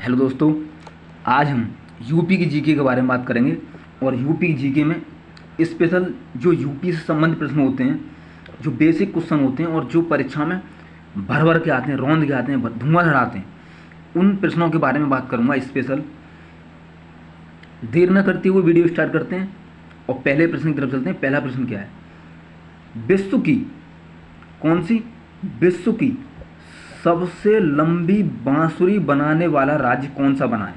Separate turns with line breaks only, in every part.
Hello दोस्तों, आज हम यूपी की जीके के बारे में बात करेंगे। और यूपी की जीके में स्पेशल जो यूपी से संबंधित प्रश्न होते हैं, जो बेसिक क्वेश्चन होते हैं और जो परीक्षा में भर भर के आते हैं, रौंद के आते हैं, धुआं चढ़ाते हैं, उन प्रश्नों के बारे में बात करूंगा स्पेशल। देर न करते हुए वीडियो स्टार्ट करते हैं और पहले प्रश्न की तरफ चलते हैं। पहला प्रश्न क्या है? विश्व की कौन सी विश्व की सबसे लंबी बांसुरी बनाने वाला राज्य कौन सा बना है?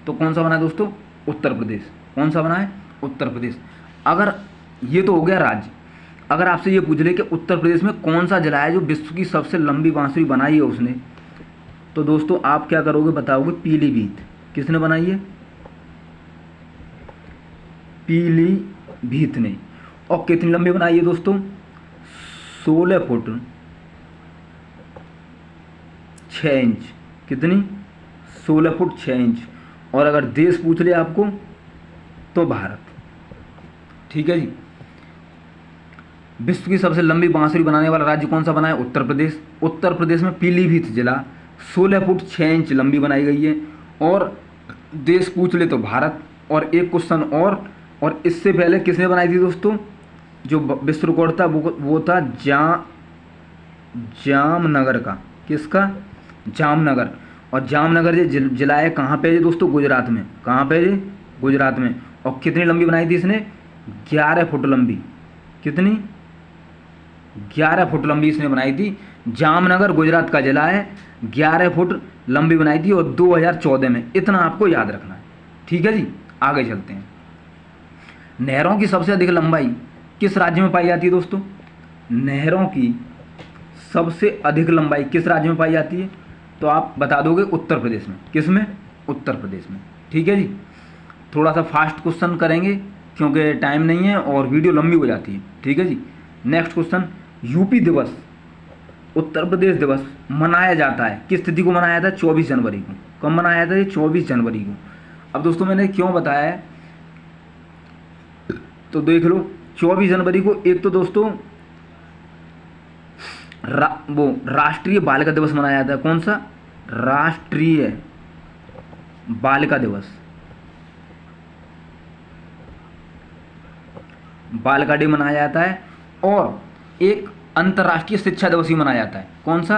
तो कौन सा बना है दोस्तों? उत्तर प्रदेश। कौन सा बना है? उत्तर प्रदेश। अगर ये तो हो गया राज्य, अगर आपसे ये पूछ ले कि उत्तर प्रदेश में कौन सा जिला है जो विश्व की सबसे लंबी बांसुरी बनाई है उसने, तो दोस्तों आप क्या करोगे? बताओगे पीलीभीत। किसने बनाई है? पीलीभीत ने। और कितनी लंबी बनाई है दोस्तों? 16 फुट 6 इंच। कितनी? 16 फुट 6 इंच। और अगर देश पूछ ले आपको तो भारत। ठीक है जी। विश्व की सबसे लंबी बांसुरी बनाने वाला राज्य कौन सा बना है? उत्तर प्रदेश। उत्तर प्रदेश में पीलीभीत जिला 16 फुट 6 इंच लंबी बनाई गई है। और देश पूछ ले तो भारत। और एक क्वेश्चन और इससे पहले किसने बनाई थी दोस्तों? जो विश्व रिकॉर्ड था वो था जामनगर का। किसका? जामनगर। और जामनगर ये जिला है कहाँ पे है दोस्तों? गुजरात में। कहाँ पे है? गुजरात में। और कितनी लंबी बनाई थी इसने? 11 फुट लंबी। कितनी? 11 फुट लंबी इसने बनाई थी। जामनगर गुजरात का जिला है, 11 फुट लंबी बनाई थी और 2014 में। इतना आपको याद रखना है। ठीक है जी, आगे चलते हैं। नहरों की सबसे अधिक लंबाई किस राज्य में पाई जाती है दोस्तों? नहरों की सबसे अधिक लंबाई किस राज्य में पाई जाती है? तो आप बता दोगे उत्तर प्रदेश में। किस में? उत्तर प्रदेश में। ठीक है जी। थोड़ा सा फास्ट क्वेश्चन करेंगे क्योंकि टाइम नहीं है और वीडियो लंबी हो जाती है। ठीक है जी। नेक्स्ट क्वेश्चन, यूपी दिवस, उत्तर प्रदेश दिवस मनाया जाता है किस तिथि को मनाया था? 24 जनवरी को। कब मनाया था ये? 24 जनवरी को। अब दोस्तों मैंने क्यों बताया है तो देख लो। 24 जनवरी को एक तो दोस्तों वो राष्ट्रीय बालिका दिवस मनाया जाता है। कौन सा? राष्ट्रीय बालिका दिवस, बालिका डे मनाया जाता है। और एक अंतर्राष्ट्रीय शिक्षा दिवस भी मनाया जाता है। कौन सा?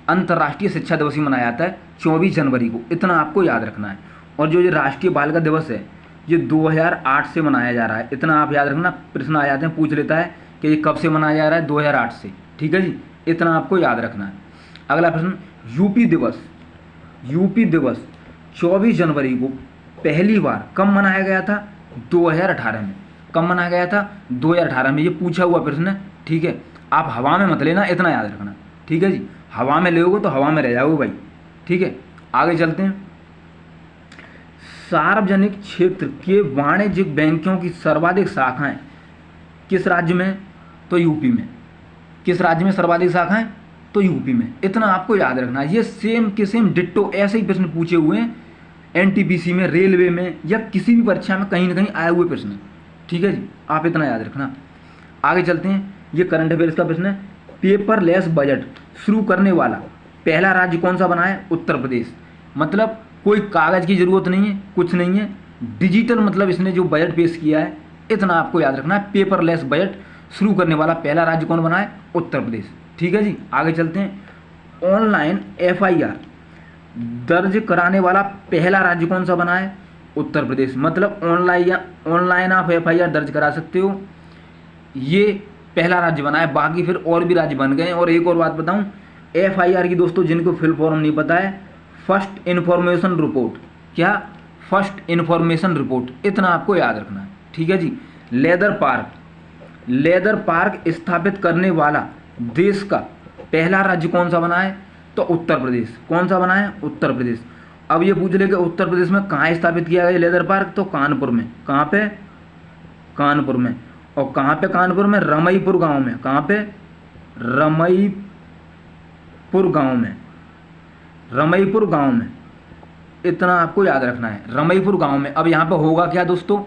अंतर्राष्ट्रीय शिक्षा दिवस भी मनाया जाता है 24 जनवरी को। इतना आपको याद रखना है। और जो ये राष्ट्रीय बालिका दिवस है ये 2008 से मनाया जा रहा है। इतना आप याद रखना। प्रश्न आ जाते हैं, पूछ लेता है कि ये कब से मनाया जा रहा है? 2008 से। ठीक है जी, इतना आपको याद रखना है। अगला प्रश्न, यूपी दिवस, यूपी दिवस 24 जनवरी को पहली बार कब मनाया गया था? 2018 में। कब मनाया गया था? 2018 में। ये पूछा हुआ प्रश्न है। ठीक है, आप हवा में मत लेना, इतना याद रखना। ठीक है जी, हवा में लोगे तो हवा में रह जाओगे भाई। ठीक है, आगे चलते हैं। सार्वजनिक क्षेत्र के वाणिज्यिक बैंकों की सर्वाधिक शाखाएं किस राज्य में? तो यूपी में। किस राज्य में सर्वाधिक शाखाएं? तो यूपी में। इतना आपको याद रखना है। ये सेम के सेम डिट्टो ऐसे ही प्रश्न पूछे हुए हैं एनटीपीसी में, रेलवे में, या किसी भी परीक्षा में कहीं ना कहीं आए हुए प्रश्न। ठीक है जी, आप इतना याद रखना। आगे चलते हैं। ये करंट अफेयर्स का प्रश्न है। पेपरलेस बजट शुरू करने वाला पहला राज्य कौन सा बना है? उत्तर प्रदेश। मतलब कोई कागज़ की ज़रूरत नहीं है, कुछ नहीं है, डिजिटल मतलब इसने जो बजट पेश किया है। इतना आपको याद रखना है। पेपरलेस बजट शुरू करने वाला पहला राज्य कौन बना है? उत्तर प्रदेश। ठीक है जी, आगे चलते हैं। ऑनलाइन एफआईआर दर्ज कराने वाला पहला राज्य कौन सा बना है? उत्तर प्रदेश। मतलब ऑनलाइन आप एफआईआर दर्ज करा सकते हो, ये पहला राज्य बना है। बाकी फिर और भी राज्य बन गए। और एक और बात बताऊं, एफआईआर की दोस्तों जिनको फुल फॉर्म नहीं पता है, फर्स्ट इन्फॉर्मेशन रिपोर्ट। क्या? First information report. इतना आपको याद रखना है। ठीक है जी। लेदर पार्क स्थापित करने वाला देश का पहला राज्य कौन सा बना है? तो उत्तर प्रदेश। कौन सा बना है? उत्तर प्रदेश। अब ये पूछ ले कि उत्तर प्रदेश में कहाँ स्थापित किया गया लेदर पार्क? तो कानपुर में। कहाँ पे? कानपुर में। और कहाँ पे कानपुर में? रमईपुर गांव में। कहाँ पे? रमईपुर गांव में। रमईपुर गांव में। इतना आपको याद रखना है, रमईपुर गांव में। अब यहाँ पे होगा क्या दोस्तों?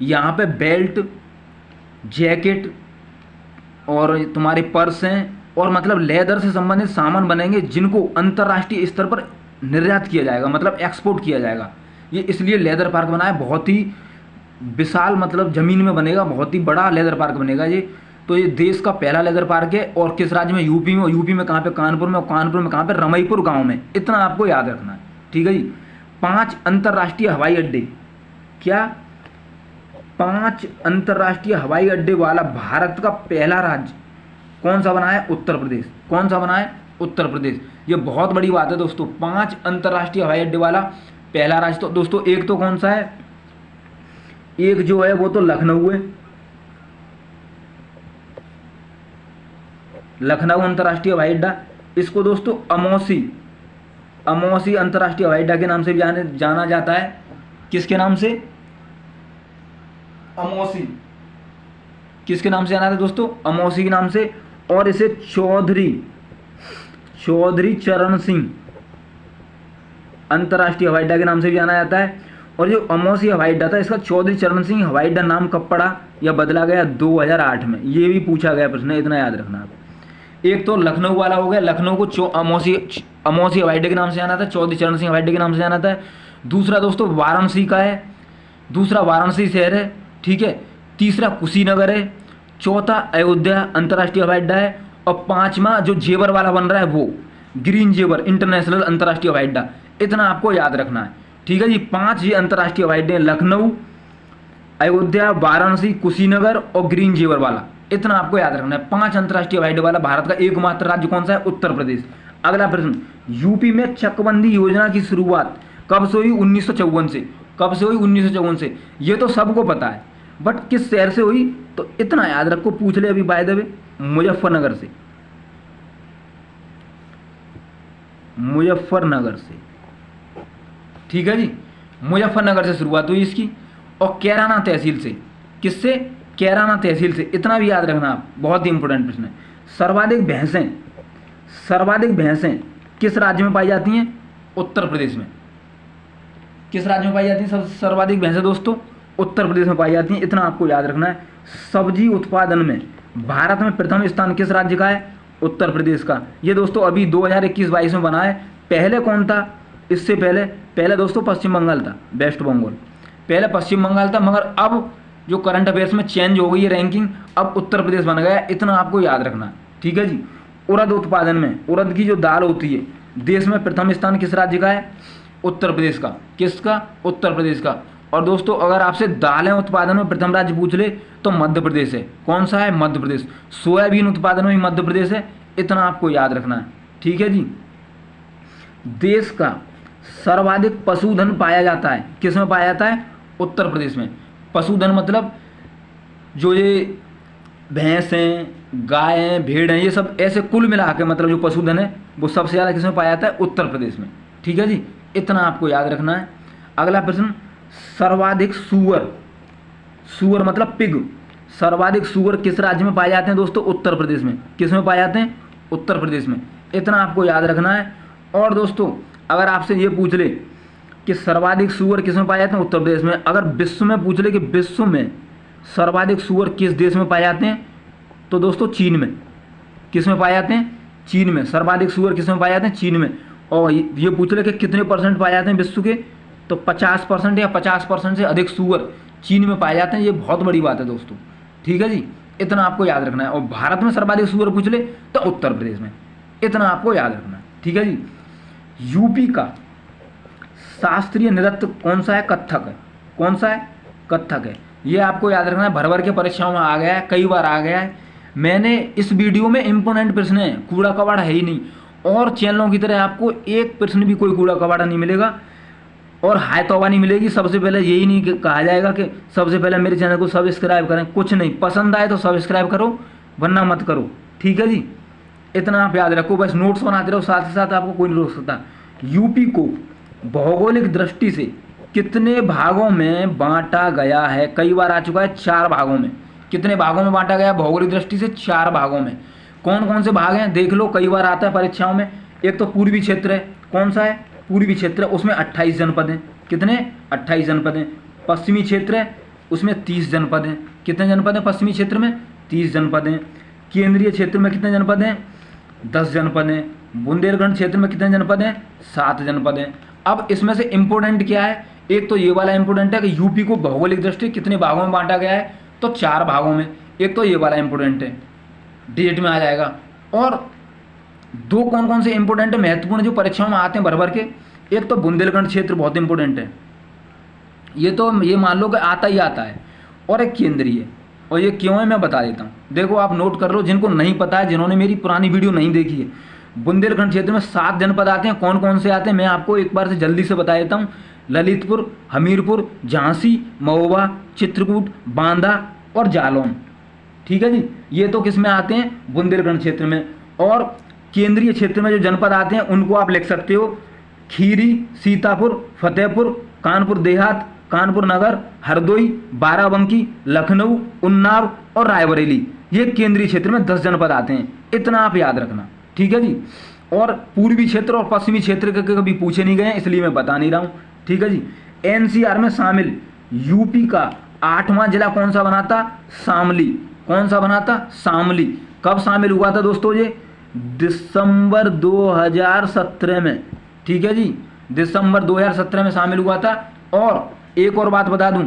यहाँ पे बेल्ट, जैकेट और तुम्हारे पर्स हैं और मतलब लेदर से संबंधित सामान बनेंगे जिनको अंतर्राष्ट्रीय स्तर पर निर्यात किया जाएगा, मतलब एक्सपोर्ट किया जाएगा। ये इसलिए लेदर पार्क बना है, बहुत ही विशाल मतलब ज़मीन में बनेगा, बहुत ही बड़ा लेदर पार्क बनेगा ये। तो ये देश का पहला लेदर पार्क है। और किस राज्य में? यूपी में। और यूपी में कहाँ पे? कानपुर में। और कानपुर में कहाँ पे? रमईपुर गांव में। इतना आपको याद रखना है, ठीक है जी। 5 अंतर्राष्ट्रीय हवाई अड्डे, क्या 5 अंतर्राष्ट्रीय हवाई अड्डे वाला भारत का पहला राज्य कौन सा बना है? उत्तर प्रदेश। कौन सा बना है? उत्तर प्रदेश। ये बहुत बड़ी बात है दोस्तों, 5 अंतर्राष्ट्रीय हवाई अड्डे वाला पहला राज्य। तो दोस्तों एक तो कौन सा है? एक जो है वो तो लखनऊ है, लखनऊ अंतर्राष्ट्रीय हवाई अड्डा। इसको दोस्तों अमौसी अंतर्राष्ट्रीय हवाई अड्डा के नाम से भी जाना जाता है। किसके नाम से? अमौसी। किसके नाम से जाना था दोस्तों? अमौसी के नाम से। और इसे चौधरी चरण सिंह अंतर्राष्ट्रीय हवाई अड्डा के नाम से भी जाना जाता है। और जो अमौसी हवाई अड्डा था, इसका चौधरी चरण सिंह हवाई अड्डा नाम कब पड़ा या बदला गया? 2008 में। ये भी पूछा गया प्रश्न है, इतना याद रखना आप। एक तो लखनऊ वाला हो गया, लखनऊ को अमौसी हवाई अड्डे के नाम से जाना था, चौधरी चरण सिंह हवाई अड्डे के नाम से जाना था। दूसरा दोस्तों वाराणसी का है, दूसरा वाराणसी शहर है, ठीक है। तीसरा कुशीनगर है। चौथा अयोध्या अंतर्राष्ट्रीय हवाई अड्डा है। और 5वां जो जेवर वाला बन रहा है वो ग्रीन जेवर इंटरनेशनल अंतर्राष्ट्रीय हवाई अड्डा। इतना आपको याद रखना है, ठीक है जी। 5 ये अंतर्राष्ट्रीय हवाई अड्डे, लखनऊ, अयोध्या, वाराणसी, कुशीनगर और ग्रीन जेवर वाला। इतना आपको याद रखना है। 5 अंतर्राष्ट्रीय हवाई अड्डे वाला भारत का एकमात्र राज्य कौन सा है? उत्तर प्रदेश। अगला प्रश्न, यूपी में चकबंदी योजना की शुरुआत कब से हुई? 1954 से। कब से हुई? 1954 से। ये तो सबको पता है, बट किस शहर से हुई? तो इतना याद रखो, पूछ ले अभी बाय द वे, मुजफ्फरनगर से। मुजफ्फरनगर से, ठीक है जी। मुजफ्फरनगर से शुरुआत हुई इसकी। और कैराना तहसील से। किससे? कैराना तहसील से। इतना भी याद रखना आप, बहुत ही इंपॉर्टेंट प्रश्न है। सर्वाधिक भैंसें किस राज्य में पाई जाती हैं? उत्तर प्रदेश में। किस राज्य में पाई जाती हैं सर्वाधिक भैंसें दोस्तों? उत्तर प्रदेश में पाई जाती हैं। इतना आपको याद रखना है। सब्जी उत्पादन में भारत में प्रथम स्थान किस राज्य का है? उत्तर प्रदेश का। ये दोस्तों अभी 2021-22 में बना है। पहले कौन था? इससे पहले दोस्तों पश्चिम बंगाल था, वेस्ट बंगाल। पहले पश्चिम बंगाल था, मगर अब जो करंट अफेयर्स में चेंज हो गई है रैंकिंग, अब उत्तर प्रदेश बन गया। इतना आपको याद रखना है, ठीक है जी। उड़द उत्पादन में, उड़द की जो दाल होती है, देश में प्रथम स्थान किस राज्य का है? उत्तर प्रदेश का। किसका? उत्तर प्रदेश का। और दोस्तों अगर आपसे दालें उत्पादन में प्रथम राज्य पूछ ले तो मध्य प्रदेश है। कौन सा है? मध्य प्रदेश। सोयाबीन उत्पादन में भी मध्य प्रदेश है। इतना आपको याद रखना है, ठीक है जी। देश का सर्वाधिक पशुधन पाया जाता है, किस में पाया जाता है? उत्तर प्रदेश में। पशुधन मतलब जो ये भैंस हैं, गाय हैं, भेड़ हैं, ये सब ऐसे कुल मिला के मतलब जो पशुधन है वो सबसे ज़्यादा किस में पाया जाता है? उत्तर प्रदेश में, ठीक है जी। इतना आपको याद रखना है। अगला प्रश्न, सर्वाधिक सुअर मतलब पिग, सर्वाधिक सुअर किस राज्य में पाए जाते हैं दोस्तों? उत्तर प्रदेश में। किस में पाए जाते हैं? उत्तर प्रदेश में। इतना आपको याद रखना है। और दोस्तों अगर आपसे ये पूछ ले कि सर्वाधिक सुअर किस में पाए जाते हैं? उत्तर प्रदेश में। अगर विश्व में पूछ ले कि विश्व में सर्वाधिक सुअर किस देश में पाए जाते हैं, तो दोस्तों चीन में। किस में पाए जाते हैं? चीन में। सर्वाधिक सुअर किस में पाए जाते हैं? चीन में। और ये पूछ ले कि कितने % पाए जाते हैं विश्व के, तो 50% या 50% से अधिक सुअर चीन में पाए जाते हैं। ये बहुत बड़ी बात है दोस्तों, ठीक है जी। इतना आपको याद रखना है। और भारत में सर्वाधिक सुअर पूछ ले तो उत्तर प्रदेश में। इतना आपको याद रखना है, ठीक है जी। यूपी का शास्त्रीय नृत्य कौन सा है? कथक है। कौन सा है? कथक है। ये आपको याद रखना है। भर भर के परीक्षाओं में आ गया है, कई बार आ गया है। मैंने इस वीडियो में इंपोर्टेंट प्रश्न है, कूड़ा कबाड़ा है ही नहीं। और चैनलों की तरह आपको एक प्रश्न भी कोई कूड़ा कबाड़ा नहीं मिलेगा और हाय तौबा नहीं मिलेगी। सबसे पहले यही नहीं कहा जाएगा कि सबसे पहले मेरे चैनल को सब्सक्राइब करें, कुछ नहीं। पसंद आए तो सब्सक्राइब करो, वरना मत करो, ठीक है जी। इतना आप याद रखो, बस नोट्स बनाते रहो, साथ ही साथ आपको कोई नहीं रोक सकता। यूपी को भौगोलिक दृष्टि से कितने भागों में बांटा गया है? कई बार आ चुका है, 4 भागों में। कितने भागों में बांटा गया भौगोलिक दृष्टि से? 4 भागों में। कौन कौन से भाग हैं देख लो, कई बार आता है परीक्षाओं में। एक तो पूर्वी क्षेत्र है। कौन सा है? पूर्वी क्षेत्र। उसमें 28 जनपद हैं। कितने? 28 जनपद हैं। पश्चिमी क्षेत्र है, उसमें 30 जनपद हैं। कितने जनपद हैं पश्चिमी क्षेत्र में? 30 जनपद हैं। केंद्रीय क्षेत्र में कितने जनपद हैं? 10 जनपद हैं। बुंदेलखंड क्षेत्र में कितने जनपद हैं? 7 जनपद हैं। अब इसमें से इम्पोर्टेंट क्या है? एक तो ये वाला इम्पोर्टेंट है कि यूपी को भौगोलिक दृष्टि कितने भागों में बांटा गया है? तो 4 भागों में। एक तो ये वाला इम्पोर्टेंट है, डिजिट में आ जाएगा। और दो कौन कौन से इंपॉर्टेंट है महत्वपूर्ण जो परीक्षाओं में आते हैं भर भर के? एक तो बुंदेलखंड क्षेत्र बहुत इंपॉर्टेंट है, ये तो ये मान लो कि आता ही आता है। और एक केंद्रीय, और ये क्यों है मैं बता देता हूँ। देखो आप नोट कर लो, जिनको नहीं पता है, जिन्होंने मेरी पुरानी वीडियो नहीं देखी है, बुंदेलखंड क्षेत्र में 7 जनपद आते हैं। कौन कौन से आते हैं मैं आपको एक बार से जल्दी से बता देता हूँ। ललितपुर, हमीरपुर, झांसी, महोबा, चित्रकूट, बांदा और जालौन। ठीक है जी, ये तो किस में आते हैं? बुंदेलखंड क्षेत्र में। और केंद्रीय क्षेत्र में जो जनपद आते हैं उनको आप लिख सकते हो खीरी, सीतापुर, फतेहपुर, कानपुर देहात, कानपुर नगर, हरदोई, बाराबंकी, लखनऊ, उन्नाव और रायबरेली। ये केंद्रीय क्षेत्र में 10 जनपद आते हैं, इतना आप याद रखना। ठीक है जी। और पूर्वी क्षेत्र और पश्चिमी क्षेत्र के कभी पूछे नहीं गए हैं, इसलिए मैं बता नहीं रहा हूँ। ठीक है जी। एनसीआर में शामिल यूपी का 8वां जिला कौन सा बना था? शामली। कौन सा बना था? शामली। कब शामिल हुआ था दोस्तों? ये दिसंबर 2017 में। ठीक है जी, दिसंबर 2017 में शामिल हुआ था। और एक और बात बता दूं,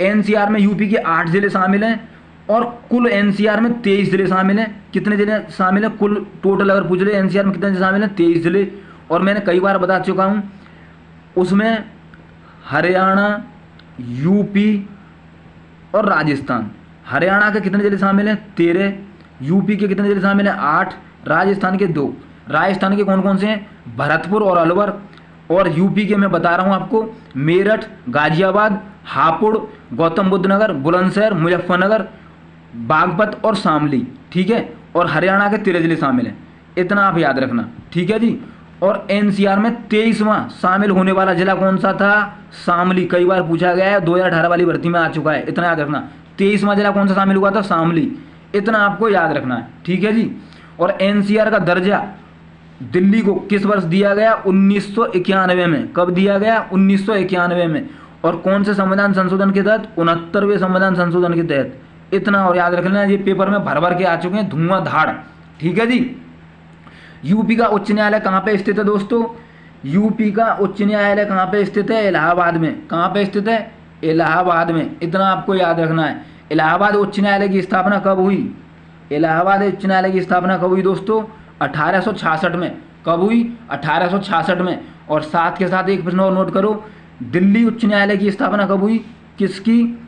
एनसीआर में यूपी के 8 जिले शामिल हैं और कुल एनसीआर में 23 जिले शामिल हैं। कितने जिले शामिल हैं कुल? टोटल अगर पूछ ले एनसीआर में कितने जिले शामिल हैं? 23 जिले। और मैंने कई बार बता चुका हूं, उसमें हरियाणा, यूपी और राजस्थान। हरियाणा के कितने जिले शामिल हैं? 13। यूपी के कितने जिले शामिल हैं? 8। राजस्थान के 2। राजस्थान के कौन कौन से हैं? भरतपुर और अलवर। और यूपी के मैं बता रहा हूं आपको, मेरठ, गाजियाबाद, हापुड़, गौतम बुद्ध नगर, बुलंदशहर, मुजफ्फरनगर, बागपत और शामली। ठीक है। और हरियाणा के 13 जिले शामिल हैं, इतना आप याद रखना। ठीक है जी। और एनसीआर में 23वां शामिल होने वाला जिला कौन सा था? शामली। कई बार पूछा गया है, 2018 वाली भर्ती में आ चुका है, इतना याद रखना। 23वां जिला कौन सा शामिल हुआ था? शामली। इतना आपको याद रखना है। ठीक है जी। और एनसीआर का दर्जा दिल्ली को किस वर्ष दिया गया? 1991 में। कब दिया गया? 1991 में। और कौन से संविधान संशोधन के तहत? 69वें संविधान संशोधन के तहत। इतना और याद रखना, ये पेपर में भर भर के आ चुके हैं धुआंधार। ठीक है जी। यूपी का उच्च न्यायालय कहाँ पे स्थित है दोस्तों? यूपी का उच्च न्यायालय कहाँ पे स्थित है? इलाहाबाद में। कहाँ पे स्थित है? इलाहाबाद में। इतना आपको याद रखना है। इलाहाबाद उच्च न्यायालय की स्थापना कब हुई? इलाहाबाद उच्च न्यायालय की स्थापना कब हुई दोस्तों? 1866 में। कब हुई? 1866 में। और साथ के साथ एक प्रश्न और नोट करो, दिल्ली उच्च न्यायालय की स्थापना कब हुई? किसकी?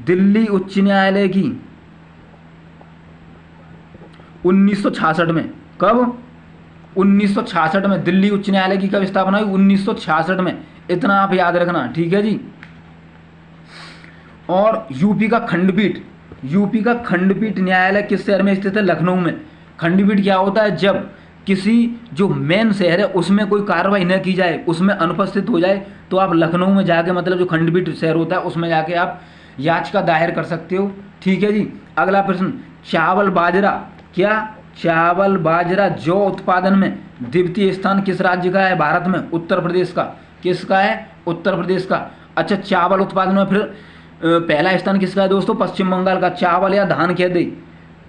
दिल्ली उच्च न्यायालय की 1966 में। कब? 1966 में दिल्ली उच्च न्यायालय की कब स्थापना हुई? 1966 में। इतना आप याद रखना। ठीक है जी। और यूपी का खंडपीठ न्यायालय किस शहर में स्थित है? लखनऊ में। खंडपीठ क्या होता है? जब किसी जो मेन शहर है उसमें कोई कार्रवाई न की जाए, उसमें अनुपस्थित हो जाए, तो आप लखनऊ में जाके, मतलब जो खंडपीठ शहर होता है उसमें जाके आप याचिका दायर कर सकते हो। ठीक है जी। अगला प्रश्न, चावल बाजरा, क्या चावल बाजरा जौ उत्पादन में द्वितीय स्थान किस राज्य का है भारत में? उत्तर प्रदेश का। किसका है? उत्तर प्रदेश का। अच्छा, चावल उत्पादन में फिर पहला स्थान किसका है दोस्तों? पश्चिम बंगाल का। चावल या धान कह दे,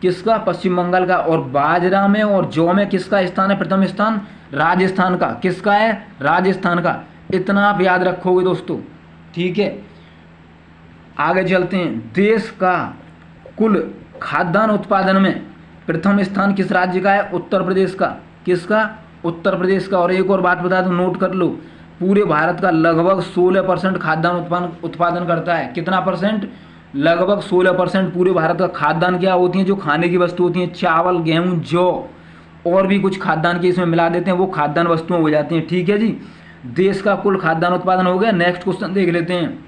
किसका? पश्चिम बंगाल का। और बाजरा में और जौ में किसका स्थान है? प्रथम स्थान राजस्थान का। किसका है? राजस्थान का। इतना आप याद रखोगे दोस्तों। ठीक है, आगे चलते हैं। देश का कुल खाद्यान्न उत्पादन में प्रथम स्थान किस राज्य का है? उत्तर प्रदेश का। किसका? उत्तर प्रदेश का। और एक और बात बता दूं, नोट कर लो, पूरे भारत का लगभग 16% खाद्यान्न उत्पादन करता है। कितना परसेंट? लगभग 16% पूरे भारत का खाद्यान्न क्या होती है? जो खाने की वस्तु होती हैं, चावल, गेहूं, जौ और भी कुछ खाद्यान्न के इसमें मिला देते हैं, वो खाद्यान्न वस्तुएं हो जाती हैं। ठीक है जी। देश का कुल खाद्यान्न उत्पादन हो गया। नेक्स्ट क्वेश्चन देख लेते हैं।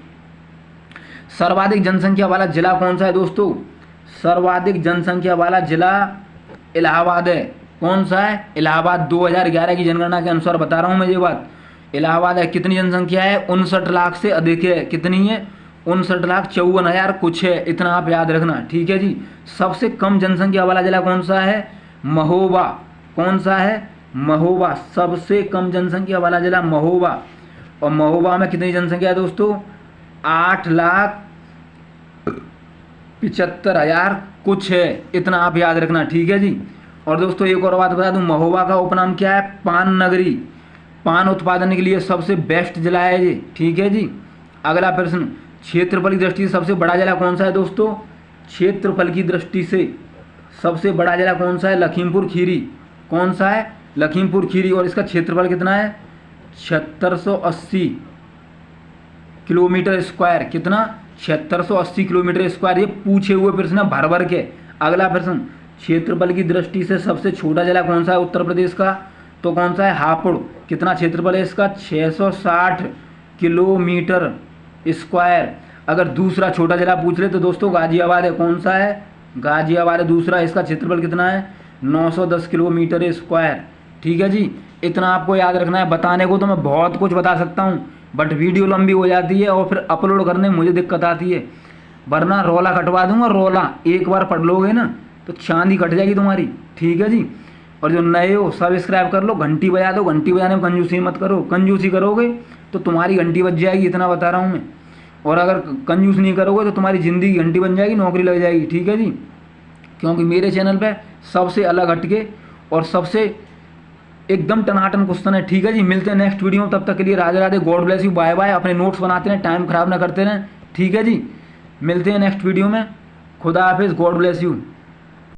सर्वाधिक जनसंख्या वाला जिला कौन सा है दोस्तों? सर्वाधिक जनसंख्या वाला जिला इलाहाबाद है। कौन सा है? इलाहाबाद। 2011 की जनगणना के अनुसार बता रहा हूं मैं ये बात। इलाहाबाद है। कितनी जनसंख्या है? 59 लाख से अधिक है। कितनी है? 59,54,000 कुछ है। इतना आप याद रखना। ठीक है जी। सबसे कम जनसंख्या वाला जिला कौन सा है? महोबा। कौन सा है? महोबा। सबसे कम जनसंख्या वाला जिला महोबा। और महोबा में कितनी जनसंख्या है दोस्तों? 8,75,000 कुछ है। इतना आप याद रखना। ठीक है जी। और दोस्तों एक और बात बता दूं, महोबा का उपनाम क्या है? पान नगरी। पान उत्पादन के लिए सबसे बेस्ट जिला है ये, ठीक है जी। अगला प्रश्न, क्षेत्रफल की दृष्टि से सबसे बड़ा जिला कौन सा है दोस्तों? क्षेत्रफल की दृष्टि से सबसे बड़ा जिला कौन सा है? लखीमपुर खीरी। कौन सा है? लखीमपुर खीरी। और इसका क्षेत्रफल कितना है? 7680 किलोमीटर स्क्वायर। कितना? 7680 किलोमीटर स्क्वायर। ये पूछे हुए प्रश्न है भर भर के। अगला प्रश्न, क्षेत्रफल की दृष्टि से सबसे छोटा जिला कौन सा है उत्तर प्रदेश का? तो कौन सा है? हापुड़। कितना क्षेत्रफल है इसका? 660 किलोमीटर स्क्वायर। अगर दूसरा छोटा जिला पूछ ले तो दोस्तों गाजियाबाद है। कौन सा है? गाजियाबाद है दूसरा। इसका क्षेत्रफल कितना है? 910 किलोमीटर स्क्वायर। ठीक है जी, इतना आपको याद रखना है। बताने को तो मैं बहुत कुछ बता सकता हूँ, बट वीडियो लंबी हो जाती है और फिर अपलोड करने में मुझे दिक्कत आती है। वरना रोला कटवा दूंगा, रोला एक बार पढ़ लोगे ना तो चांदी कट जाएगी तुम्हारी। ठीक है जी, और जो नए हो सब्सक्राइब कर लो, घंटी बजा दो। घंटी बजाने में कंजूसी मत करो, कंजूसी करोगे तो तुम्हारी घंटी बज जाएगी, इतना बता रहा हूँ मैं। और अगर कंजूस नहीं करोगे तो तुम्हारी ज़िंदगी घंटी बन जाएगी, नौकरी लग जाएगी। ठीक है जी, क्योंकि मेरे चैनल पे सबसे अलग हटके और सबसे एकदम टनाटन क्वेश्चन है। ठीक है जी, मिलते हैं नेक्स्ट वीडियो में। तब तक के लिए Radhe Radhe, god bless you, bye bye. अपने नोट्स बनाते रहें, टाइम खराब ना करते रहें। ठीक है जी, मिलते हैं नेक्स्ट वीडियो में। खुदा हाफिज़, गॉड ब्लेस यू।